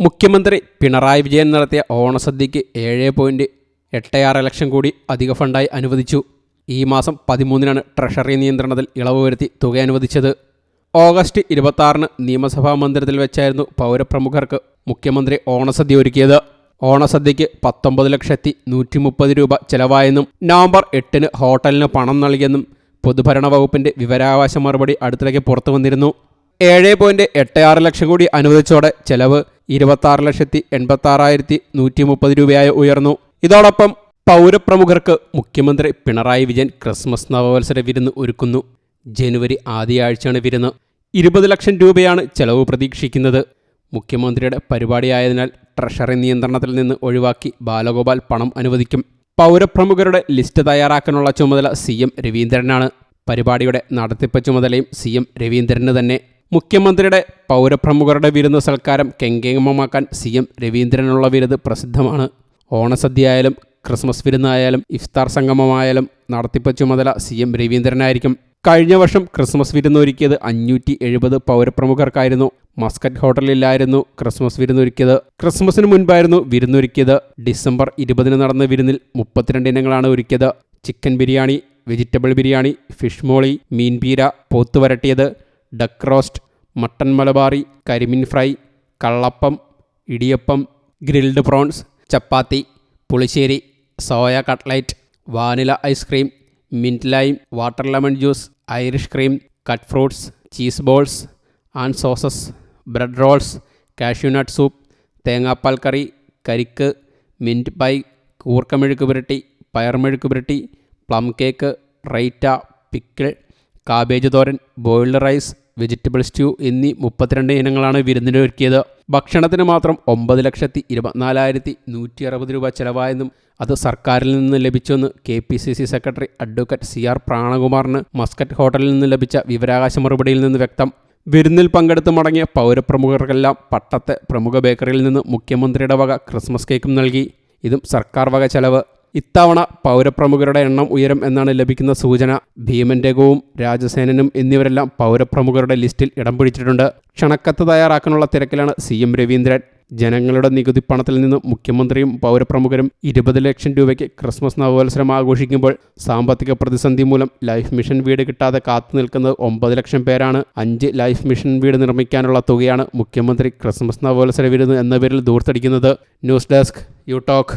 മുഖ്യമന്ത്രി പിണറായി വിജയൻ നടത്തിയ ഓണസദ്യയ്ക്ക് 7.86 ലക്ഷം കോടി അധിക ഫണ്ടായി അനുവദിച്ചു. ഈ മാസം 13-നാണ് ട്രഷറി നിയന്ത്രണത്തിൽ ഇളവ് വരുത്തി തുക അനുവദിച്ചത്. ഓഗസ്റ്റ് 26-ന് നിയമസഭാ മന്ദിരത്തിൽ വെച്ചായിരുന്നു പൗരപ്രമുഖർക്ക് മുഖ്യമന്ത്രി ഓണസദ്യ ഒരുക്കിയത്. ഓണസദ്യയ്ക്ക് 19,130,000 രൂപ ചെലവായെന്നും നവംബർ 8-ന് ഹോട്ടലിന് പണം നൽകിയെന്നും പൊതുഭരണ വകുപ്പിന്റെ വിവരാവകാശ മറുപടി അടുത്തിടയ്ക്ക് പുറത്തു വന്നിരുന്നു. 7.86 ലക്ഷം കോടി അനുവദിച്ചോടെ ചെലവ് 26,86,130 രൂപയായി ഉയർന്നു. ഇതോടൊപ്പം പൗരപ്രമുഖർക്ക് മുഖ്യമന്ത്രി പിണറായി വിജയൻ ക്രിസ്മസ് നവവത്സര വിരുന്ന് ഒരുക്കുന്നു. ജനുവരി ആദ്യ ആഴ്ചയാണ് വിരുന്ന്. 20 ലക്ഷം രൂപയാണ് ചെലവ് പ്രതീക്ഷിക്കുന്നത്. മുഖ്യമന്ത്രിയുടെ പരിപാടിയായതിനാൽ ട്രഷറി നിയന്ത്രണത്തിൽ നിന്ന് ഒഴിവാക്കി ബാലഗോപാൽ പണം അനുവദിക്കും. പൗരപ്രമുഖരുടെ ലിസ്റ്റ് തയ്യാറാക്കാനുള്ള ചുമതല CM രവീന്ദ്രനാണ്. പരിപാടിയുടെ നടത്തിപ്പ് ചുമതലയും CM രവീന്ദ്രന് തന്നെ. മുഖ്യമന്ത്രിയുടെ പൗരപ്രമുഖരുടെ വിരുന്ന് സൽക്കാരം കെങ്കേമമാക്കാൻ CM രവീന്ദ്രനുള്ള വിരുത് പ്രസിദ്ധമാണ്. ഓണസദ്യയായാലും ക്രിസ്മസ് വിരുന്നായാലും ഇഫ്താർ സംഗമമായാലും നടത്തിപ്പ് ചുമതല CM രവീന്ദ്രനായിരിക്കും. കഴിഞ്ഞ വർഷം ക്രിസ്മസ് വിരുന്നൊരുക്കിയത് 570 പൗരപ്രമുഖർക്കായിരുന്നു. മസ്കറ്റ് ഹോട്ടലിലായിരുന്നു ക്രിസ്മസ് വിരുന്നൊരുക്കിയത്. ക്രിസ്മസിന് മുൻപായിരുന്നു വിരുന്നൊരുക്കിയത്. ഡിസംബർ 20-ന് നടന്ന വിരുന്നിൽ 32 ഇനങ്ങളാണ് ഒരുക്കിയത്. Chicken biryani, vegetable biryani, fish moilee, മീൻ പീര, പോത്ത് വരട്ടിയത്, ഡക്ക് റോസ്റ്റ്, മട്ടൻ മലബാറി, കരിമീൻ ഫ്രൈ, കള്ളപ്പം, ഇടിയപ്പം, ഗ്രിൽഡ് പ്രോൺസ്, ചപ്പാത്തി, പുളിശ്ശേരി, soya cutlet, vanilla ice cream, mint lime, water lemon juice, Irish cream, cut fruits, cheese balls and sauces, bread rolls, cashew nut soup, തേങ്ങാപ്പാൽ കറി, കരിക്ക്, മിൻറ്റ് പൈ, കൂർക്കമെഴുക്ക് പുരട്ടി, പയർമെഴുക്ക് പുരട്ടി, plum cake, raita, pickle, cabbage തോരൻ, ബോയിൽഡ് റൈസ്, വെജിറ്റബിൾ സ്റ്റ്യൂ എന്നീ 32 ഇനങ്ങളാണ് വിരുന്നിനൊരുക്കിയത്. ഭക്ഷണത്തിന് മാത്രം 9,24,160 രൂപ ചെലവായെന്നും അത് സർക്കാരിൽ നിന്ന് ലഭിച്ചുവെന്ന് KPCC സെക്രട്ടറി അഡ്വക്കേറ്റ് CR പ്രാണകുമാറിന് മസ്കറ്റ് ഹോട്ടലിൽ നിന്ന് ലഭിച്ച വിവരാവകാശ മറുപടിയിൽ നിന്ന് വ്യക്തം. വിരുന്നിൽ പങ്കെടുത്ത് മടങ്ങിയ പൗരപ്രമുഖർക്കെല്ലാം പട്ടത്തെ പ്രമുഖ ബേക്കറിയിൽ നിന്ന് മുഖ്യമന്ത്രിയുടെ വക ക്രിസ്മസ് കേക്കും നൽകി. ഇതും സർക്കാർ വക ചെലവ്. ഇത്തവണ പൗരപ്രമുഖരുടെ എണ്ണം ഉയരും എന്നാണ് ലഭിക്കുന്ന സൂചന. ഭീമൻ രഘുവും രാജസേനനും എന്നിവരെല്ലാം പൗരപ്രമുഖരുടെ ലിസ്റ്റിൽ ഇടം പിടിച്ചിട്ടുണ്ട്. ക്ഷണക്കത്ത് തയ്യാറാക്കാനുള്ള തിരക്കിലാണ് CM രവീന്ദ്രൻ. ജനങ്ങളുടെ നികുതി പണത്തിൽ നിന്ന് മുഖ്യമന്ത്രിയും പൗരപ്രമുഖരും 20 ലക്ഷം രൂപയ്ക്ക് ക്രിസ്മസ് നവവത്സരം ആഘോഷിക്കുമ്പോൾ സാമ്പത്തിക പ്രതിസന്ധി മൂലം ലൈഫ് മിഷൻ വീട് കിട്ടാതെ കാത്തു നിൽക്കുന്നത് 9 ലക്ഷം പേരാണ്. 5 ലൈഫ് മിഷൻ വീട് നിർമ്മിക്കാനുള്ള തുകയാണ് മുഖ്യമന്ത്രി ക്രിസ്മസ് നവവത്സര വിരുന്ന് എന്ന പേരിൽ ദൂർത്തടിക്കുന്നത്. News desk you talk.